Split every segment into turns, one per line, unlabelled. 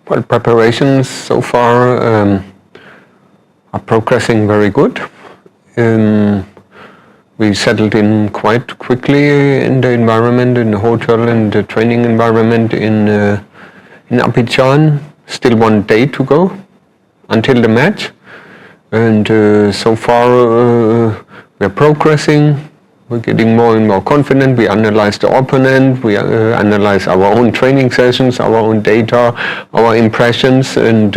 Well, preparations so far are progressing very good. We settled in quite quickly in the environment, in the hotel and the training environment in Abidjan. Still 1 day to go until the match. And so far we're progressing. We're getting more and more confident. We analyze the opponent, we analyze our own training sessions, our own data, our impressions, and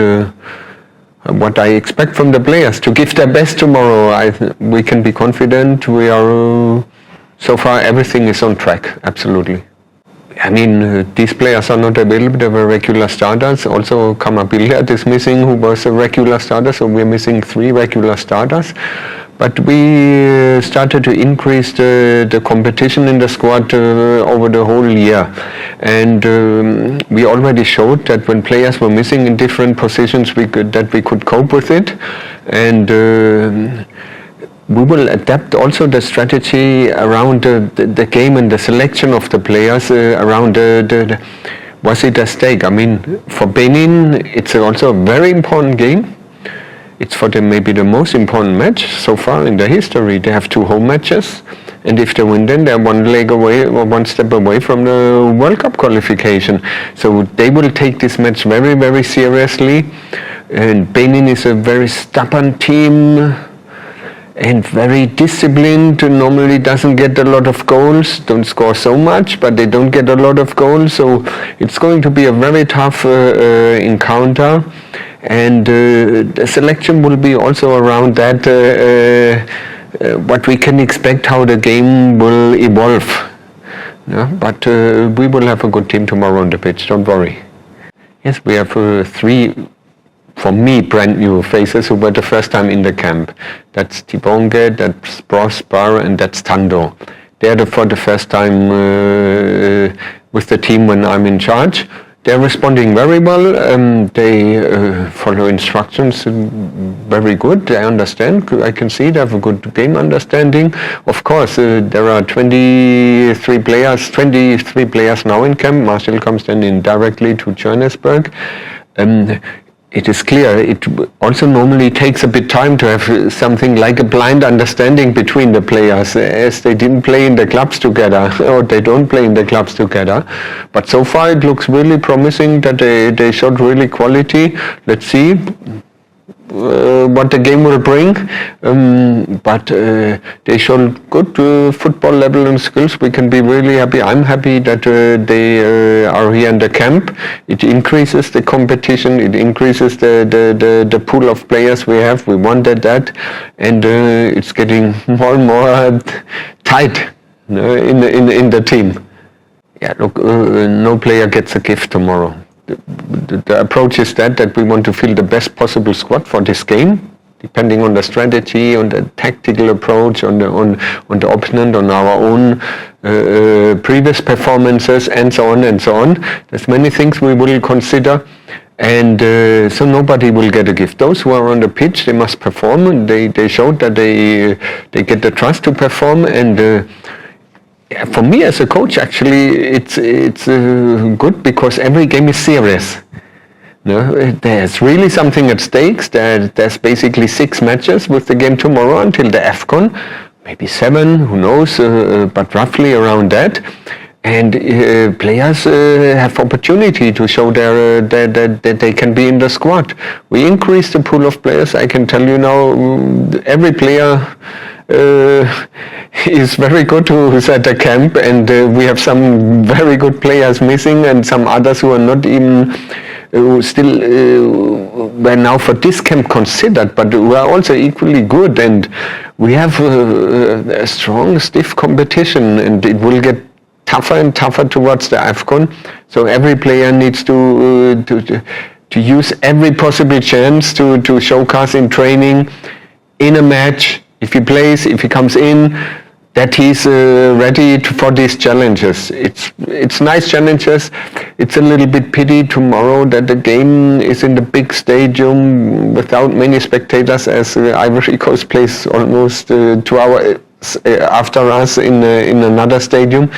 what I expect from the players to give their best tomorrow. We can be confident. We are so far everything is on track, absolutely. I mean, these players are not available. They were regular starters. Also, Kamabillard is missing, who was a regular starter, so we're missing 3 regular starters. But we started to increase the competition in the squad over the whole year. And we already showed that when players were missing in different positions, we could cope with it. And we will adapt also the strategy around the game and the selection of the players around was it a stake? I mean, for Benin, it's also a very important game. It's for them maybe the most important match so far in their history. They have 2 home matches, and if they win, then they're 1 leg away or 1 step away from the World Cup qualification. So they will take this match very, very seriously. And Benin is a very stubborn team and very disciplined. Normally doesn't get a lot of goals, don't score so much, but they don't get a lot of goals. So it's going to be a very tough encounter. And the selection will be also around that, what we can expect, how the game will evolve. Yeah? But we will have a good team tomorrow on the pitch, don't worry. Yes, we have 3, for me, brand new faces who were the first time in the camp. That's Tibonge, that's Prosper, and that's Tando. They're for the first time with the team when I'm in charge. They're responding very well. They follow instructions very good. They understand. I can see they have a good game understanding. Of course, there are 23 players now in camp. Marcel comes then in directly to Johannesburg. It is clear, it also normally takes a bit time to have something like a blind understanding between the players, as they didn't play in the clubs together, or they don't play in the clubs together. But so far it looks really promising that they showed really quality. Let's see what the game will bring, but they showed good football level and skills. We can be really happy. I'm happy that they are here in the camp. It increases the competition, it increases the pool of players we have. We wanted that, and it's getting more and more tight in the team. Yeah, look, no player gets a gift tomorrow. The approach is that we want to fill the best possible squad for this game, depending on the strategy, on the tactical approach, on the opponent, on our own previous performances, and so on and so on. There's many things we will consider, and so nobody will get a gift. Those who are on the pitch, they must perform, and they showed that they get the trust to perform. And for me as a coach, actually, it's good because every game is serious. There's really something at stake. There's basically 6 matches with the game tomorrow until the AFCON, maybe 7, who knows, but roughly around that. And players have opportunity to show that they can be in the squad. We increased the pool of players. I can tell you now, every player is very good who's at the camp, and we have some very good players missing, and some others who are not even still were now for this camp considered, but who are also equally good. And we have a strong, stiff competition, and it will get tougher and tougher towards the AFCON. So every player needs to use every possible chance to showcase in training, in a match. If he plays, if he comes in, that he's ready for these challenges. It's nice challenges. It's a little bit pity tomorrow that the game is in the big stadium without many spectators, as Ivory Coast plays almost 2 hours after us in another stadium.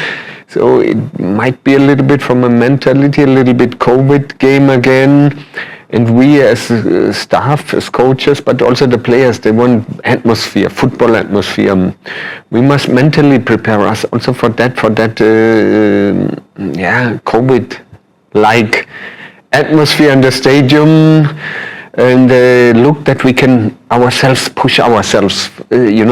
So it might be a little bit from a mentality, a little bit COVID game again. And we as staff, as coaches, but also the players, they want atmosphere, football atmosphere. We must mentally prepare us also for that COVID-like atmosphere in the stadium, and look that we can ourselves push ourselves, we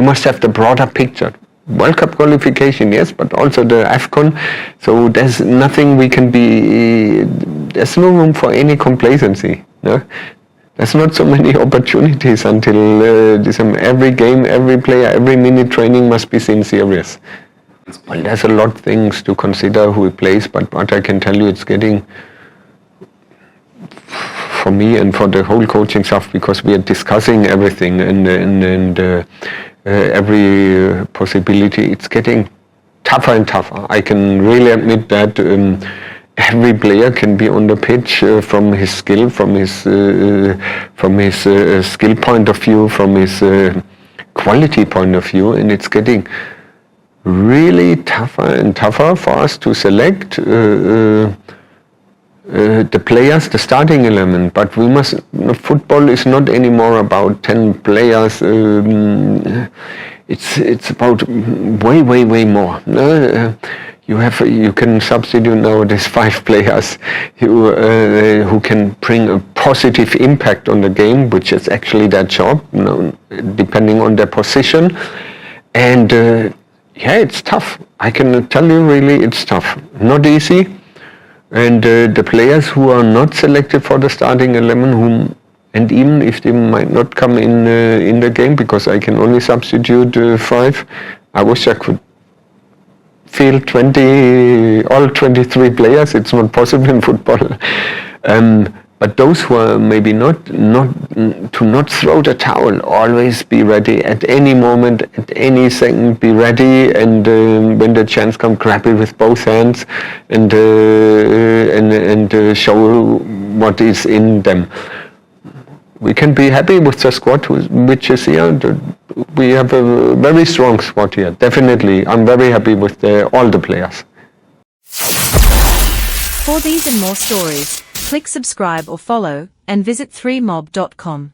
must have the broader picture. World Cup qualification, yes, but also the AFCON. So there's nothing we can be, there's no room for any complacency. No? There's not so many opportunities until December. Every game, every player, every minute training must be seen serious. Well, there's a lot of things to consider who plays, but what I can tell you, it's getting, for me and for the whole coaching staff, because we are discussing everything and every possibility, it's getting tougher and tougher. I can really admit that every player can be on the pitch from his skill, from his skill point of view, from his quality point of view, and it's getting really tougher and tougher for us to select the players, the starting element. But we must, football is not anymore about 10 players, it's about way more. You can substitute nowadays 5 players who can bring a positive impact on the game, which is actually their job, depending on their position. And it's tough. I can tell you, really, it's tough. Not easy. And the players who are not selected for the starting 11, and even if they might not come in the game, because I can only substitute 5, I wish I could field all 23 players. It's not possible in football. But those who are maybe not throw the towel, always be ready at any moment, at any second, be ready, and when the chance comes, grab it with both hands and show what is in them. We can be happy with the squad which is here. We have a very strong squad here, definitely. I'm very happy with all the players.
For these and more stories, click subscribe or follow, and visit 3mob.com.